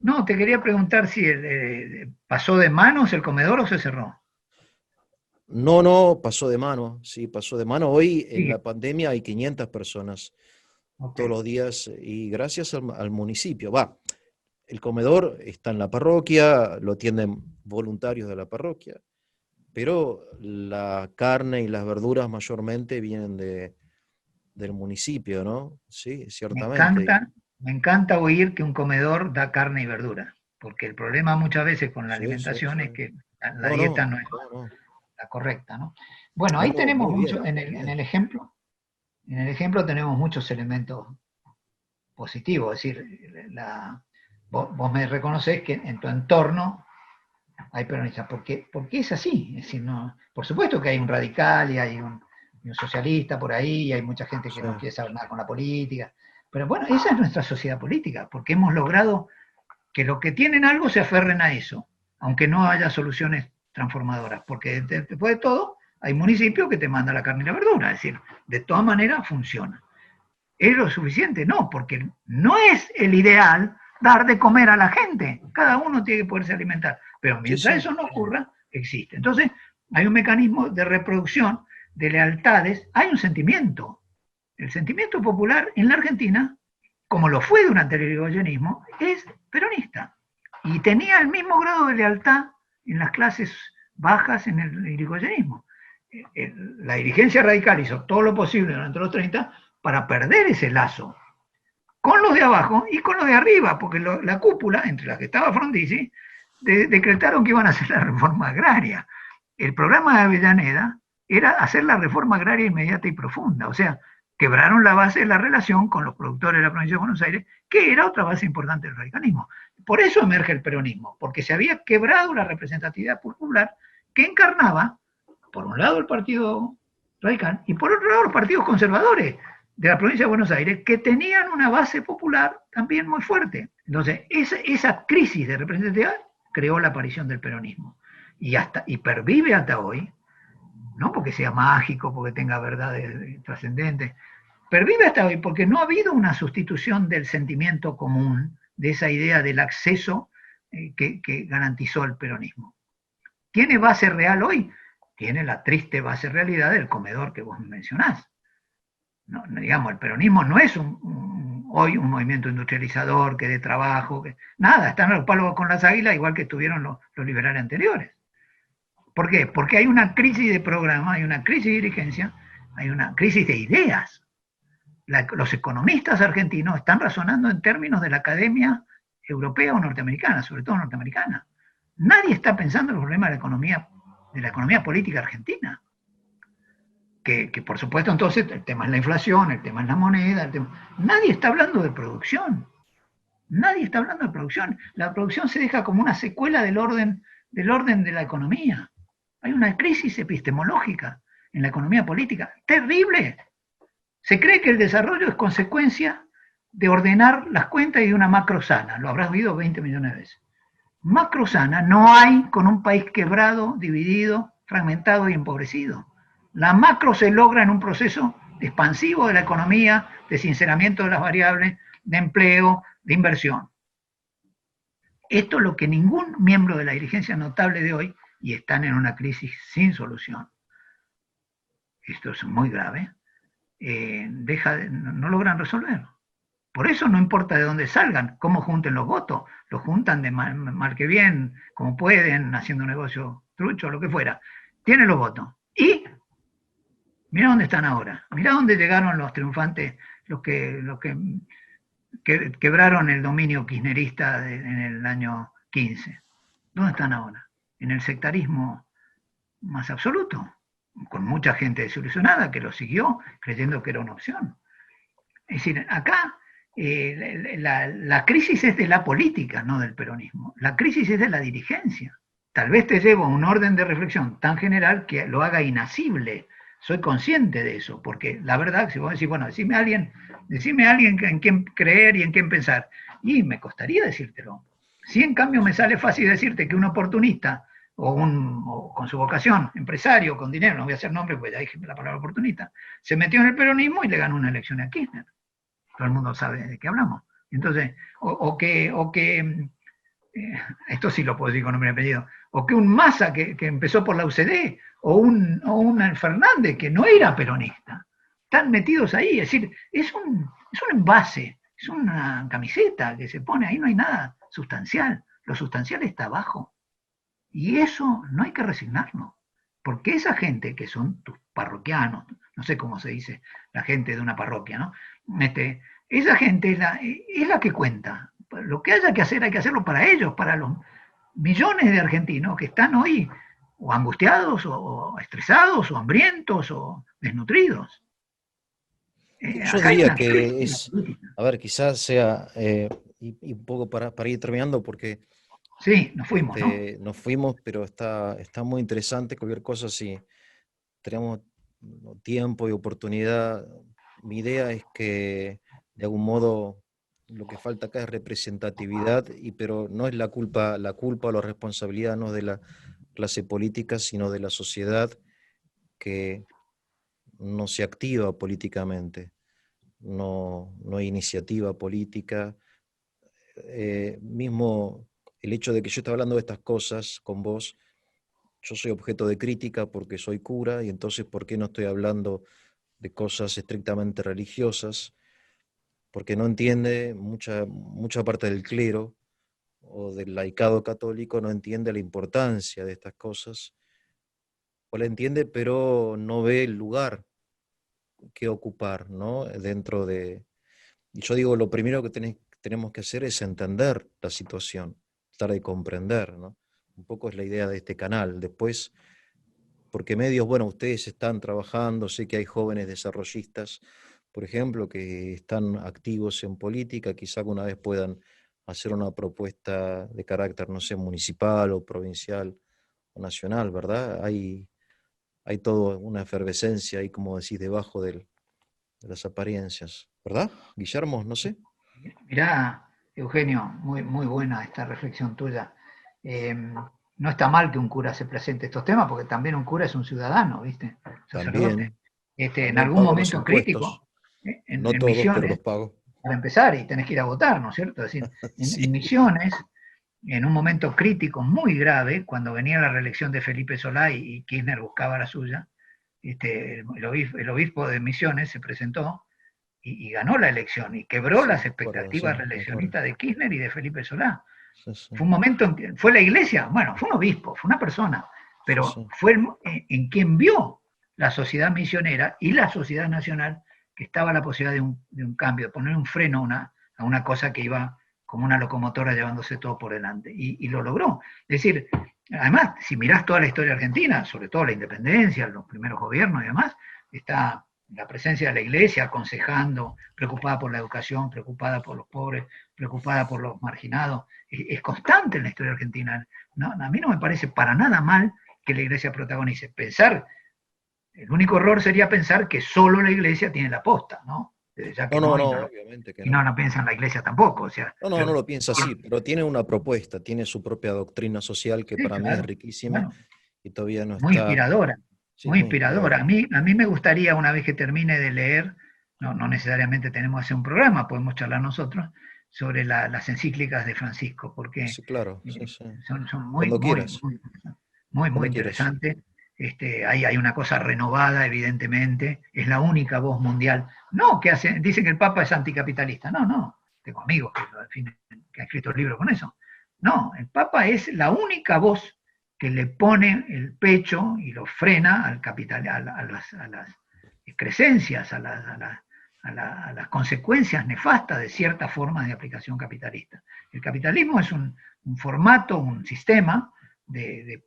S2: No, te quería preguntar si pasó de manos el comedor o se cerró.
S1: No, no, pasó de mano, sí, pasó de mano. Hoy en
S2: Sí,
S1: la pandemia hay 500 personas
S2: ok.
S1: todos los días y gracias al municipio. Va, el comedor está en la parroquia, lo atienden voluntarios de la parroquia, pero la carne y las verduras mayormente vienen del municipio, ¿no? Sí,
S2: Me
S1: ciertamente.
S2: encanta, me encanta oír que un comedor da carne y verdura, porque el problema muchas veces con la
S1: Sí, sí,
S2: alimentación
S1: sí.
S2: es que la
S1: No, no,
S2: dieta no es
S1: no, no,
S2: la correcta, ¿no? Bueno,
S1: no,
S2: ahí
S1: no,
S2: tenemos
S1: muy
S2: mucho,
S1: bien, muy
S2: en
S1: bien.
S2: en el ejemplo tenemos muchos elementos positivos, es decir, vos me reconoces que en tu entorno hay peronistas, porque es así, es decir, no, por supuesto que hay un radical y un socialista por ahí, y hay mucha gente que
S1: Sí,
S2: no quiere saber nada con la política, pero bueno, esa es nuestra sociedad política, porque hemos logrado que los que tienen algo se aferren a eso, aunque no haya soluciones transformadoras, porque después de todo, hay municipios que te mandan la carne y la verdura, es decir, de todas maneras funciona. ¿Es lo suficiente? No, porque no es el ideal dar de comer a la gente. Cada uno tiene que poderse alimentar. Pero
S1: sí,
S2: mientras
S1: sí.
S2: eso no ocurra, existe. Entonces, hay un mecanismo de reproducción de lealtades, hay un sentimiento. El sentimiento popular en la Argentina, como lo fue durante el irigoyenismo, es peronista. Y tenía el mismo grado de lealtad en las clases bajas en el irigoyenismo. La dirigencia radical hizo todo lo posible durante los 30 para perder ese lazo con los de abajo y con los de arriba, porque la cúpula, entre la que estaba Frondizi, decretaron que iban a hacer la reforma agraria. El programa de Avellaneda era hacer la reforma agraria inmediata y profunda, o sea, quebraron la base de la relación con los productores de la provincia de Buenos Aires, que era otra base importante del radicalismo. Por eso emerge el peronismo, porque se había quebrado la representatividad popular que encarnaba, por un lado, el Partido Radical y por otro lado, los partidos conservadores de la provincia de Buenos Aires que tenían una base popular también muy fuerte. Entonces, esa crisis de representatividad creó la aparición del peronismo y pervive hasta hoy, no porque sea mágico, porque tenga verdades trascendentes, pervive hasta hoy porque no ha habido una sustitución del sentimiento común, de esa idea del acceso que garantizó el peronismo. ¿Tiene base real hoy? Tiene la triste base realidad del comedor que vos mencionás. No, digamos, el peronismo no es hoy un movimiento industrializador que dé trabajo, nada, están a los palos con las águilas igual que estuvieron los liberales anteriores. ¿Por qué? Porque hay una crisis de programa, hay una crisis de dirigencia, hay una crisis de ideas. Los economistas argentinos están razonando en términos de la academia europea o norteamericana, sobre todo norteamericana. Nadie está pensando en los problemas de la economía política argentina. Que por supuesto entonces el tema es la inflación, el tema es la moneda, nadie está hablando de producción, nadie está hablando de producción. La producción se deja como una secuela del orden de la economía. Hay una crisis epistemológica en la economía política, terrible. Se cree que el desarrollo es consecuencia de ordenar las cuentas y de una macro sana, lo habrás oído 20 millones de veces. Macro sana no hay con un país quebrado, dividido, fragmentado y empobrecido. La macro se logra en un proceso expansivo de la economía, de sinceramiento de las variables, de empleo, de inversión. Esto es lo que ningún miembro de la dirigencia notable de hoy, y están en una crisis sin solución, esto es muy grave, no logran resolver. Por eso no importa de dónde salgan, cómo junten los votos, los juntan de mal que bien, como pueden, haciendo negocio trucho, lo que fuera. Tienen los votos. Y mira dónde están ahora, mira dónde llegaron los triunfantes, que quebraron el dominio kirchnerista en el año 15. ¿Dónde están ahora? En el sectarismo más absoluto, con mucha gente desilusionada que lo siguió creyendo que era una opción. Es decir, acá la crisis es de la política, no del peronismo. La crisis es de la dirigencia. Tal vez te llevo a un orden de reflexión tan general que lo haga inasible. Soy consciente de eso, porque la verdad, si vos decís, bueno, decime a alguien en quién creer y en quién pensar, y me costaría decírtelo. Si en cambio me sale fácil decirte que un oportunista o con su vocación, empresario, con dinero, no voy a hacer nombre porque ya dije la palabra oportunista, se metió en el peronismo y le ganó una elección a Kirchner. Todo el mundo sabe de qué hablamos. Entonces, esto sí lo puedo decir con nombre y apellido, o que un Massa que empezó por la UCD, o un Fernández que no era peronista, están metidos ahí, es decir, es un envase, es una camiseta que se pone, ahí no hay nada sustancial, lo sustancial está abajo, y eso no hay que resignarnos, porque esa gente que son tus parroquianos, no sé cómo se dice, la gente de una parroquia, ¿no? Esa gente es la que cuenta. Lo que haya que hacer hay que hacerlo para ellos, para los millones de argentinos que están hoy o angustiados, o estresados, o hambrientos, o desnutridos.
S1: Yo
S2: Acá hay
S1: diría
S2: una
S1: que
S2: crisis
S1: es,
S2: política.
S1: a ver, quizás sea, y un poco para ir terminando, porque
S2: Sí, nos fuimos, ¿no?
S1: nos fuimos, pero está muy interesante cualquier cosa si tenemos tiempo y oportunidad. Mi idea es que de algún modo lo que falta acá es representatividad, pero no es la culpa o la responsabilidad no es de la clase política, sino de la sociedad que no se activa políticamente, no hay iniciativa política. Mismo el hecho de que yo esté hablando de estas cosas con vos, yo soy objeto de crítica porque soy cura, y entonces, ¿por qué no estoy hablando de cosas estrictamente religiosas? Porque no entiende mucha parte del clero o del laicado católico, no entiende la importancia de estas cosas, o la entiende, pero no ve el lugar que ocupar, ¿no? Dentro de... Y yo digo, lo primero que tenemos que hacer es entender la situación, tratar de comprender, ¿no? Un poco es la idea de este canal. Después, porque medios, bueno, ustedes están trabajando, sé que hay jóvenes desarrollistas, por ejemplo, que están activos en política, quizá alguna vez puedan hacer una propuesta de carácter, no sé, municipal o provincial o nacional, ¿verdad? Hay toda una efervescencia ahí, como decís, debajo de las apariencias, ¿verdad? Guillermo, no sé.
S2: Mirá, Eugenio, muy buena esta reflexión tuya. No está mal que un cura se presente estos temas, porque también un cura es un ciudadano, ¿viste? Sacerdote.
S1: También,
S2: En
S1: también
S2: algún
S1: pago los
S2: momento crítico,
S1: impuestos, no
S2: en
S1: todos, pero los
S2: Misiones,
S1: pago.
S2: para empezar, y tenés que ir a votar, ¿no es cierto? Es decir, en
S1: Sí,
S2: Misiones, en un momento crítico muy grave, cuando venía la reelección de Felipe Solá y Kirchner buscaba la suya, el obispo de Misiones se presentó y ganó la elección y quebró
S1: sí,
S2: las
S1: me acuerdo, sí,
S2: expectativas
S1: me acuerdo.
S2: reeleccionistas de Kirchner y de Felipe Solá.
S1: Sí, sí,
S2: Fue un momento en que fue la iglesia, bueno, fue un obispo, fue una persona,
S1: sí,
S2: pero
S1: sí.
S2: fue en quien vio la sociedad misionera y la sociedad nacional que estaba la posibilidad de un cambio, de poner un freno a una cosa que iba como una locomotora llevándose todo por delante. Y lo logró. Es decir, además, si mirás toda la historia argentina, sobre todo la independencia, los primeros gobiernos y demás, está la presencia de la iglesia aconsejando, preocupada por la educación, preocupada por los pobres, preocupada por los marginados. Es constante en la historia argentina. No, a mí no me parece para nada mal que la iglesia protagonice. El único error sería pensar que solo la iglesia tiene la posta, ¿no? Ya que
S1: No, no,
S2: no,
S1: no, obviamente que
S2: y no
S1: no.
S2: la piensa en la iglesia tampoco. O sea,
S1: No, no, no lo piensa así, pero tiene una propuesta, tiene su propia doctrina social que
S2: sí,
S1: para mí es
S2: claro.
S1: riquísima
S2: Bueno,
S1: y todavía no
S2: muy
S1: está,
S2: inspiradora,
S1: sí,
S2: muy
S1: muy
S2: inspiradora.
S1: inspiradora.
S2: A mí me gustaría, una vez que termine de leer, no necesariamente tenemos que hacer un programa, podemos charlar nosotros, sobre las encíclicas de Francisco, porque
S1: Sí, claro, sí,
S2: eh,
S1: sí.
S2: son
S1: Cuando quieras,
S2: muy
S1: cuando quieras.
S2: interesantes. Hay una cosa renovada, evidentemente, es la única voz mundial. No, dicen que el Papa es anticapitalista. No, no, tengo amigos que han escrito libros con eso. No, el Papa es la única voz que le pone el pecho y lo frena al capital, a las excrescencias, a las consecuencias nefastas de ciertas formas de aplicación capitalista. El capitalismo es un formato, un sistema de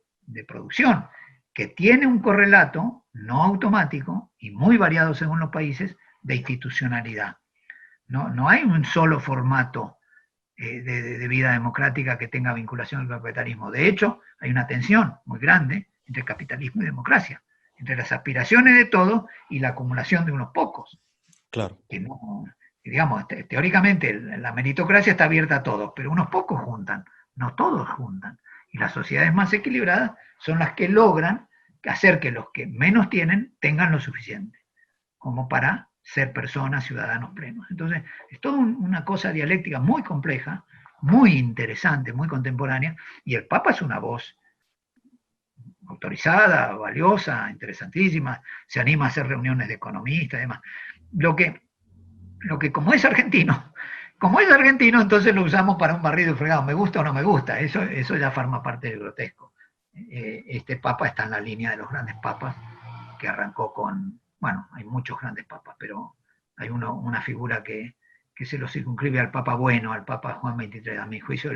S2: producción que tiene un correlato no automático y muy variado según los países de institucionalidad. No hay un solo formato de vida democrática que tenga vinculación al capitalismo. De hecho, hay una tensión muy grande entre capitalismo y democracia, entre las aspiraciones de todos y la acumulación de unos pocos.
S1: Claro.
S2: Que no, digamos, teóricamente la meritocracia está abierta a todos, pero unos pocos juntan, no todos juntan. Y las sociedades más equilibradas son las que logran hacer que los que menos tienen tengan lo suficiente, como para ser personas, ciudadanos plenos. Entonces, es toda una cosa dialéctica muy compleja, muy interesante, muy contemporánea, y el Papa es una voz autorizada, valiosa, interesantísima, se anima a hacer reuniones de economistas y demás. Lo que como es argentino, entonces lo usamos para un barrido y fregado, me gusta o no me gusta, eso ya forma parte del grotesco. Este papa está en la línea de los grandes papas, que arrancó con, bueno, hay muchos grandes papas, pero hay una figura que se lo circunscribe al papa bueno, al papa Juan XXIII, a mi juicio,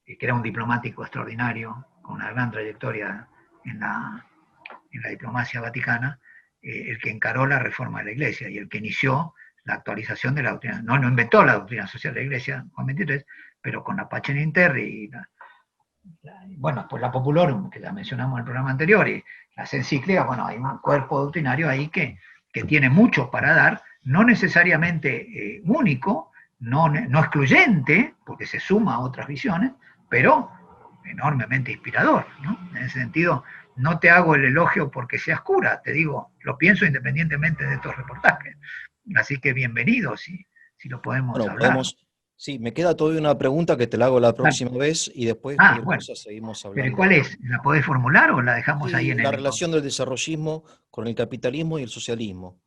S2: que era un diplomático extraordinario, con una gran trayectoria en la diplomacia vaticana, el que encaró la reforma de la Iglesia y el que inició la actualización de la doctrina. No inventó la doctrina social de la Iglesia, Juan XXIII, pero con la Pacem in Terre y bueno, pues la Populorum, que ya mencionamos en el programa anterior, y las encíclicas, bueno, hay un cuerpo doctrinario ahí que tiene mucho para dar, no necesariamente único, no excluyente, porque se suma a otras visiones, pero enormemente inspirador, ¿no? En ese sentido, no te hago el elogio porque seas cura, te digo, lo pienso independientemente de estos reportajes. Así que bienvenido, si lo podemos hablar.
S1: Sí, me queda todavía una pregunta que te la hago la próxima vez y después cualquier cosa seguimos hablando.
S2: ¿Pero cuál es? ¿La podés formular o la dejamos ahí en
S1: la relación del desarrollismo con el capitalismo y el socialismo.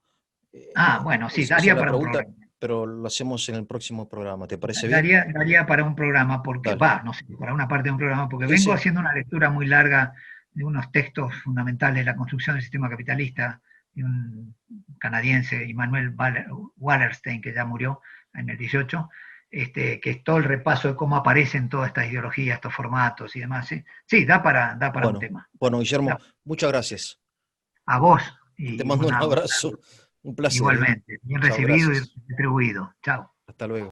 S2: Bueno, sí, daría para un programa.
S1: Pero lo hacemos en el próximo programa, ¿te parece bien?
S2: Daría para un programa, porque no sé, para una parte de un programa, porque vengo haciendo una lectura muy larga de unos textos fundamentales de la construcción del sistema capitalista de un canadiense, Immanuel Wallerstein, que ya murió en el 18, que es todo el repaso de cómo aparecen todas estas ideologías, estos formatos y demás. Sí, da para un tema.
S1: Bueno, Guillermo, muchas gracias.
S2: A vos.
S1: Te mando un abrazo. Un placer.
S2: Igualmente. Bien recibido y distribuido. Chao.
S1: Hasta luego.